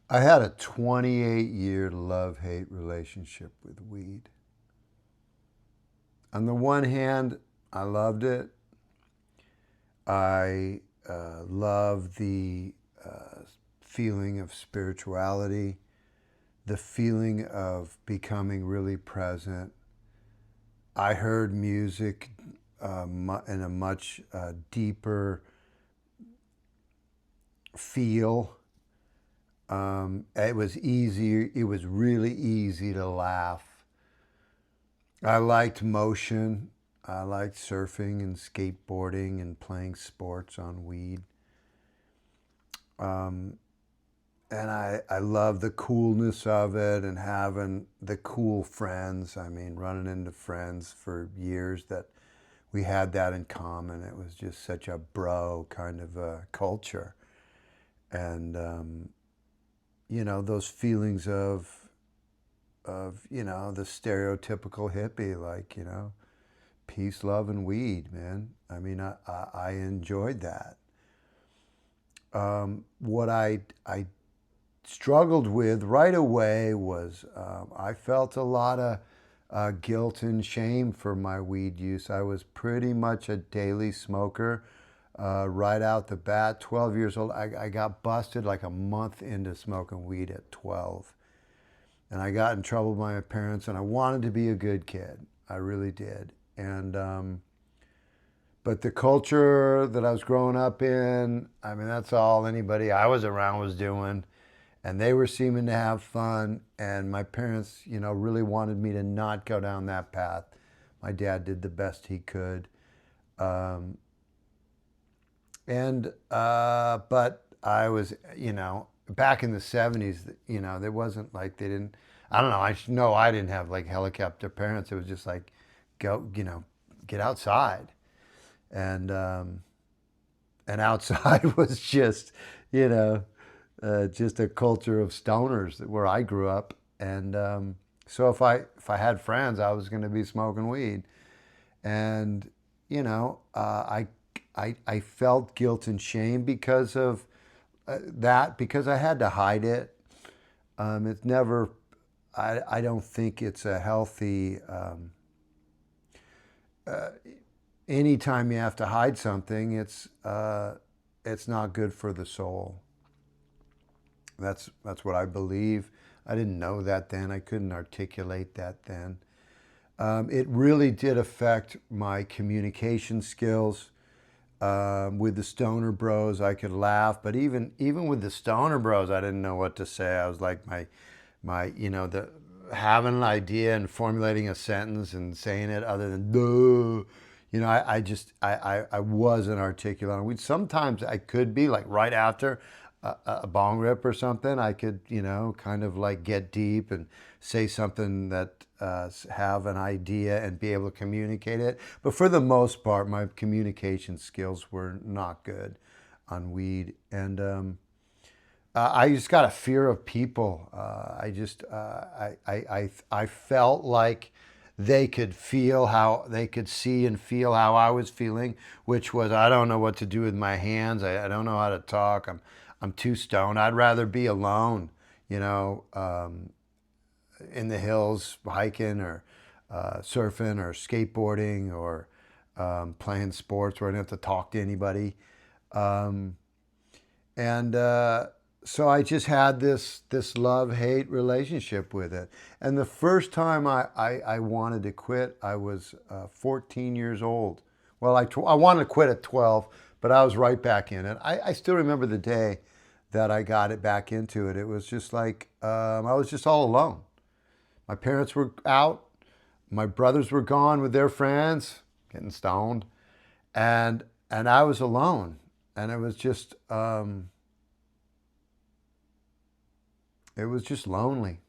I had a 28-year love-hate relationship with weed. On the one hand, I loved it. I love the feeling of spirituality, the feeling of becoming really present. I heard music in a much deeper feel. It was easy. It was really easy to laugh. I liked motion. I liked surfing and skateboarding and playing sports on weed. Um, and I love the coolness of it and having the cool friends. I mean, running into friends for years that we had that in common. It was just such a bro kind of a culture. And, those feelings of the stereotypical hippie, like, peace, love, and weed, man. I mean, I enjoyed that. What I struggled with right away was I felt a lot of guilt and shame for my weed use. I was pretty much a daily smoker right out the bat. 12 years old, I got busted like a month into smoking weed at 12. And I got in trouble with my parents, and I wanted to be a good kid. I really did. But the culture that I was growing up in, I mean, that's all anybody I was around was doing. And they were seeming to have fun. And my parents, really wanted me to not go down that path. My dad did the best he could. Um, but I was, back in the 70s, there wasn't like they didn't, I don't know, I know I didn't have like helicopter parents. It was just like, go, get outside. And, um, and outside was just, you know, just a culture of stoners where I grew up. So if I had friends, I was going to be smoking weed. And I felt guilt and shame because of that, because I had to hide it. It's never. I don't think it's a healthy. Anytime you have to hide something, it's not good for the soul. That's what I believe. I didn't know that then. I couldn't articulate that then. It really did affect my communication skills. With the stoner bros, I could laugh, but even with the stoner bros, I didn't know what to say. I was like my the having an idea and formulating a sentence and saying it other than duh. I just I wasn't articulate. Sometimes I could be like right after a bong rip or something. I could kind of like get deep and say something that have an idea and be able to communicate it. But for the most part, my communication skills were not good on weed, and I just got a fear of people. I felt like they could see and feel how I was feeling, which was I don't know what to do with my hands. I don't know how to talk. I'm too stoned. I'd rather be alone, you know, in the hills hiking or surfing or skateboarding or playing sports where I didn't have to talk to anybody. Um, and So I just had this love hate relationship with it. And the first time I wanted to quit, I was 14 years old. Well, I wanted to quit at 12, but I was right back in it. I still remember the day that I got it back into it. It was just like I was just all alone. My parents were out. My brothers were gone with their friends, getting stoned, and I was alone. And it was just lonely.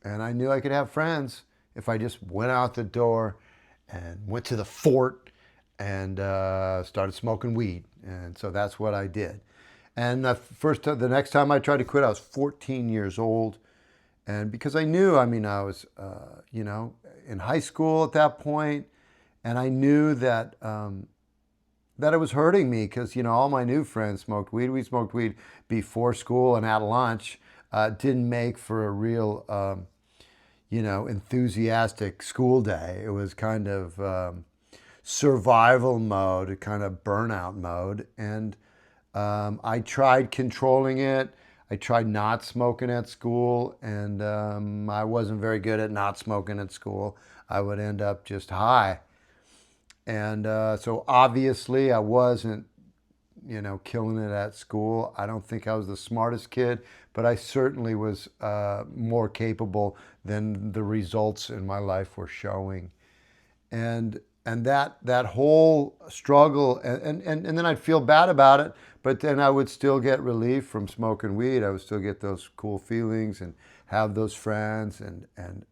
And I knew I could have friends if I just went out the door and went to the fort and started smoking weed. And so that's what I did. And the next time I tried to quit, I was 14 years old. And because I knew, I mean, I was, in high school at that point, and I knew that that it was hurting me because, all my new friends smoked weed. We smoked weed before school and at lunch. Didn't make for a real, enthusiastic school day. It was kind of survival mode, kind of burnout mode. And I tried controlling it. I tried not smoking at school, and I wasn't very good at not smoking at school. I would end up just high. And so obviously I wasn't, killing it at school. I don't think I was the smartest kid, but I certainly was more capable than the results in my life were showing. And that whole struggle, and then I'd feel bad about it, but then I would still get relief from smoking weed. I would still get those cool feelings and have those friends and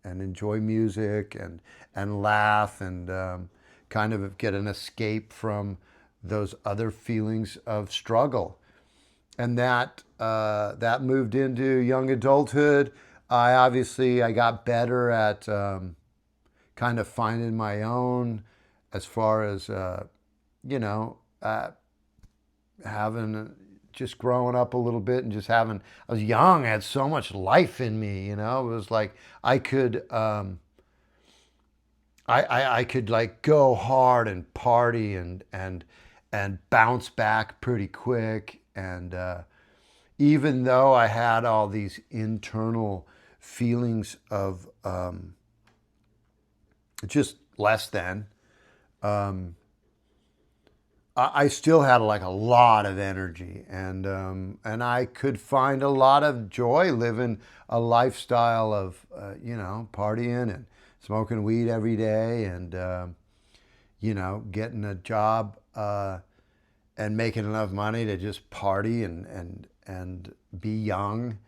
enjoy music and laugh and kind of get an escape from those other feelings of struggle. And that moved into young adulthood. I got better at kind of finding my own as far as you know uh, having just growing up a little bit and just having. I was young. I had so much life in me. It was like I could. I could like go hard and party and bounce back pretty quick. And even though I had all these internal feelings of just less than, um, I still had like a lot of energy, and I could find a lot of joy living a lifestyle of partying and smoking weed every day, and getting a job and making enough money to just party and be young,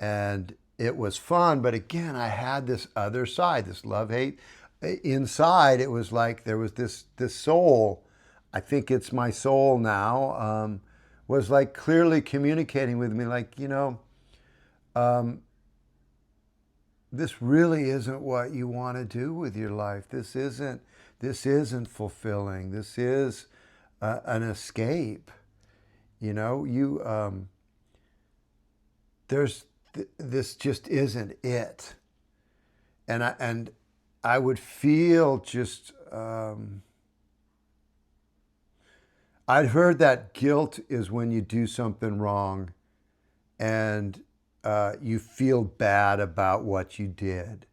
and it was fun. But again, I had this other side, this love hate inside. It was like there was this soul. I think it's my soul now. Was like clearly communicating with me, like um, this really isn't what you want to do with your life. This isn't fulfilling. This is an escape. You there's this just isn't it. And I would feel just. I'd heard that guilt is when you do something wrong and you feel bad about what you did.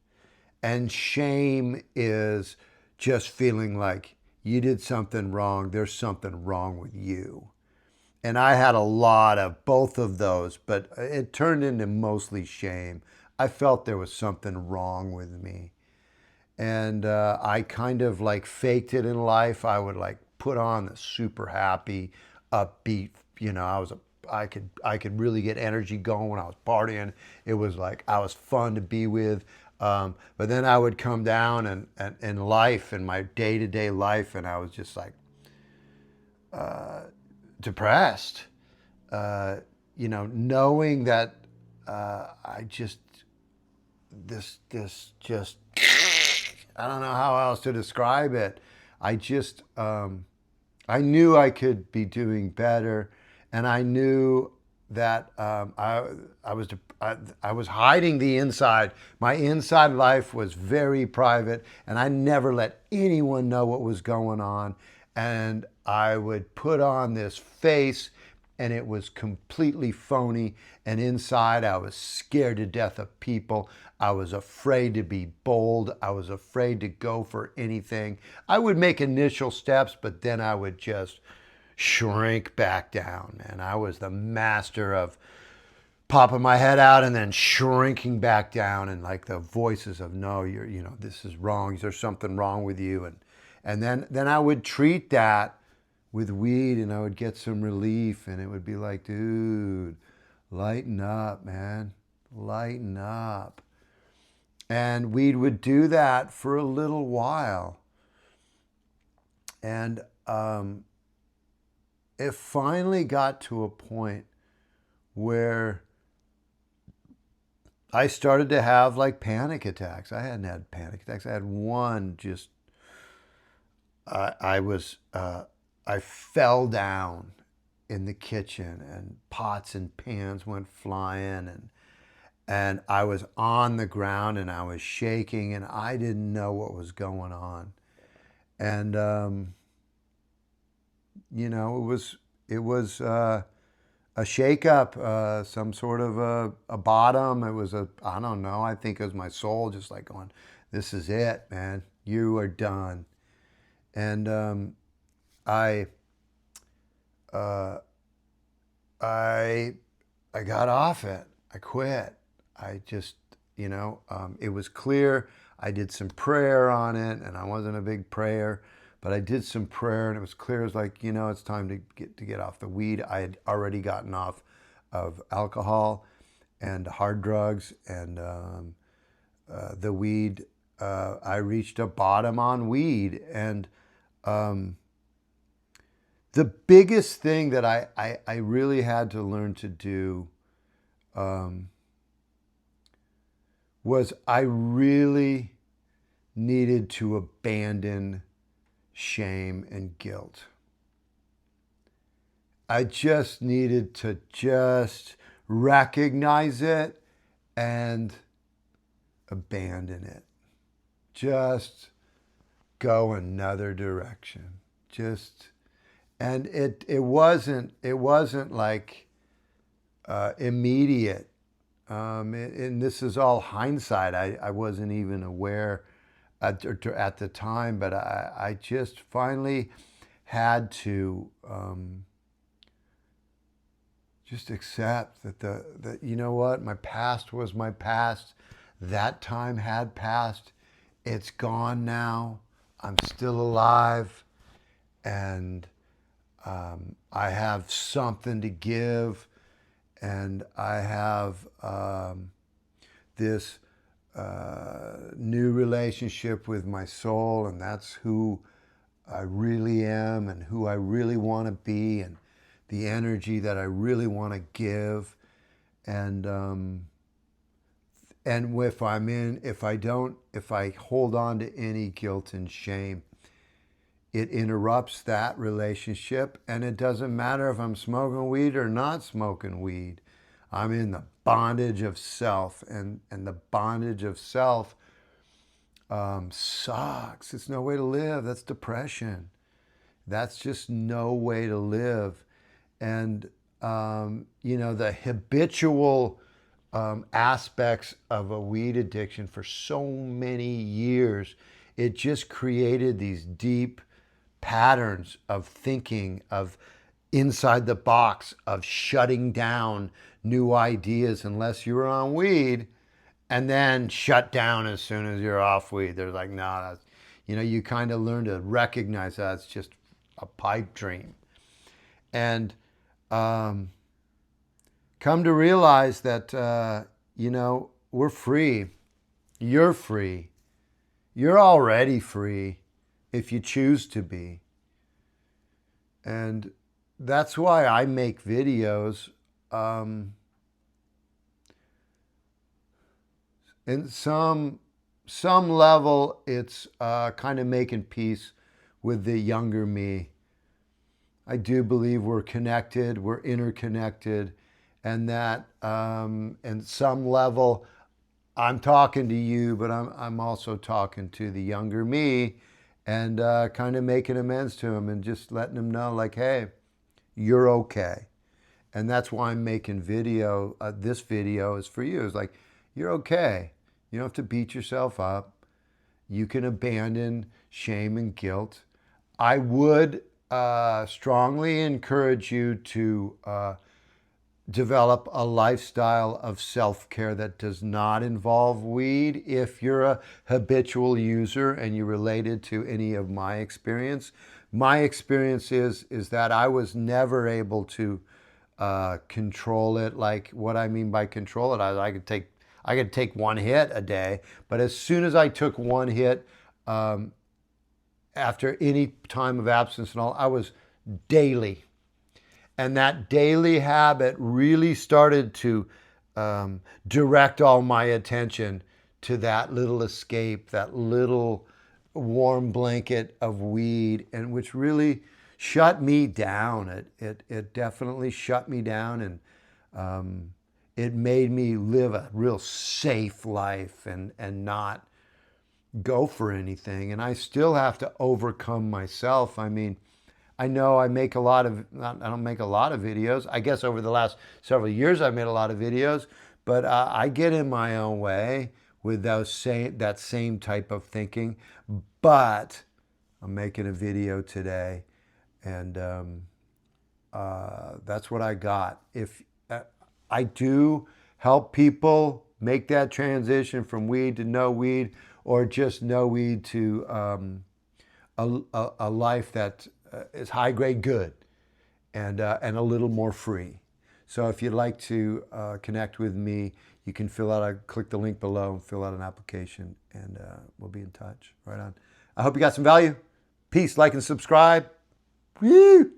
And shame is just feeling like you did something wrong. There's something wrong with you. And I had a lot of both of those, but it turned into mostly shame. I felt there was something wrong with me. And I kind of like faked it in life. I would like put on the super happy, upbeat. I could really get energy going when I was partying. It was like I was fun to be with. But then I would come down and in life, in my day to day life, and I was just like depressed. Knowing that I just this just I don't know how else to describe it. I just I knew I could be doing better, and I knew that I was hiding the inside. My inside life was very private, and I never let anyone know what was going on. And I would put on this face, and it was completely phony. And inside, I was scared to death of people. I was afraid to be bold. I was afraid to go for anything. I would make initial steps, but then I would just shrink back down. And I was the master of popping my head out and then shrinking back down, and like the voices of, no, this is wrong. There's something wrong with you. And then I would treat that with weed, and I would get some relief, and it would be like, dude, lighten up, man, lighten up. And weed would do that for a little while. And it finally got to a point where I started to have like panic attacks. I hadn't had panic attacks. I had one just, I was I fell down in the kitchen and pots and pans went flying and I was on the ground and I was shaking and I didn't know what was going on. And it was a shakeup, some sort of a bottom. It was I don't know. I think it was my soul just like going, "This is it, man. You are done." And I, uh, I, I got off it. I quit. I just, it was clear. I did some prayer on it, and I wasn't a big prayer, but I did some prayer, and it was clear. It was like, it's time to get off the weed. I had already gotten off of alcohol and hard drugs, and the weed. I reached a bottom on weed, and the biggest thing that I really had to learn to do was I really needed to abandon shame and guilt. I just needed to just recognize it and abandon it. Just go another direction. And it wasn't like immediate. And this is all hindsight. I wasn't even aware at the time, but I just finally had to just accept that you know what, my past was my past. That time had passed. It's gone now. I'm still alive, and I have something to give, and I have this new relationship with my soul, and that's who I really am and who I really want to be and the energy that I really want to give. And if I hold on to any guilt and shame, it interrupts that relationship. And it doesn't matter if I'm smoking weed or not smoking weed. I'm in the bondage of self, and the bondage of self sucks. It's no way to live. That's depression. That's just no way to live. And, the habitual aspects of a weed addiction for so many years, it just created these deep patterns of thinking, of inside the box, of shutting down new ideas unless you were on weed, and then shut down as soon as you're off weed. They're like, no, that's, you kind of learn to recognize that it's just a pipe dream. And come to realize that, we're free. You're free. You're already free if you choose to be. And that's why I make videos. In some level, it's kind of making peace with the younger me. I do believe we're connected, we're interconnected, and that in some level, I'm talking to you, but I'm also talking to the younger me, and kind of making amends to him and just letting him know, like, hey, you're okay. And that's why I'm making video. This video is for you. It's like, you're okay. You don't have to beat yourself up. You can abandon shame and guilt. I would strongly encourage you to develop a lifestyle of self-care that does not involve weed. If you're a habitual user and you're related to any of my experience is that I was never able to control it. Like, what I mean by control it, I could take one hit a day, but as soon as I took one hit, after any time of absence and all, I was daily. And that daily habit really started to direct all my attention to that little escape, that little warm blanket of weed, and which really shut me down. It definitely shut me down, and it made me live a real safe life and not go for anything. And I still have to overcome myself. I mean, I know I make a lot of, I don't make a lot of videos. I guess over the last several years I've made a lot of videos, but I get in my own way with that same type of thinking. But I'm making a video today, and that's what I got. If I do help people make that transition from weed to no weed, or just no weed to a life that is high grade good and a little more free. So if you'd like to connect with me, you can click the link below and fill out an application, and we'll be in touch. Right on. I hope you got some value. Peace, like, and subscribe. Woo!